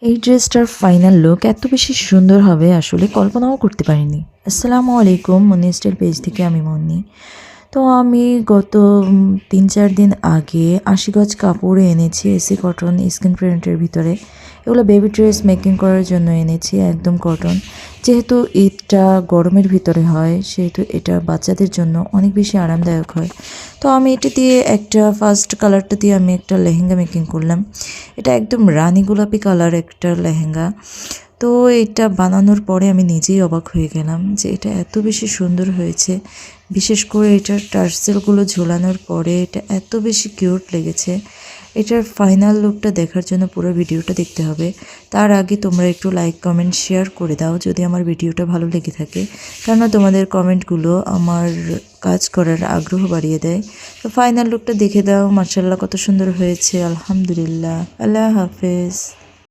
এই ড্রেসটার final look এত বেশি সুন্দর হবে আসলে কল্পনাও করতে পারিনি। আসসালামু আলাইকুম, মনি স্টাইল পেজ থেকে আমি মনি। তো আমি গত ৩-৪ দিন আগে ৮০ গজ কাপড় এনেছি এসি কটন স্কিন প্রিন্টের ভিতরে। এগুলো বেবি ড্রেস মেকিং করার জন্য এনেছি, একদম কটন। যেহেতু ঈদটা গরমের ভিতরে হয় সেহেতু এটা বাচ্চাদের জন্য অনেক বেশি আরামদায়ক হয়। তো আমি এটা দিয়ে একটা ফার্স্ট কালারটা দিয়ে আমি একটা লেহেঙ্গা মেকিং করলাম। এটা একদম রানী গোলাপি কালার একটা লেহেঙ্গা। তো এটা বানানোর পরে আমি নিজেই অবাক হয়ে গেলাম যে এটা এত বেশি সুন্দর হয়েছে। বিশেষ করে এটার টার্সেলগুলো ঝোলানোর পরে এটা এত বেশি কিউট লেগেছে। এটার ফাইনাল লুকটা দেখার জন্য পুরো ভিডিওটা দেখতে হবে। তার আগে তোমরা একটু লাইক কমেন্ট শেয়ার করে দাও যদি আমার ভিডিওটা ভালো লেগে থাকে, কেননা তোমাদের কমেন্টগুলো আমার কাজ করার আগ্রহ বাড়িয়ে দেয়। তো ফাইনাল লুকটা দেখে দাও, মাশাআল্লাহ কত সুন্দর হয়েছে। আলহামদুলিল্লাহ। আল্লাহ হাফেজ।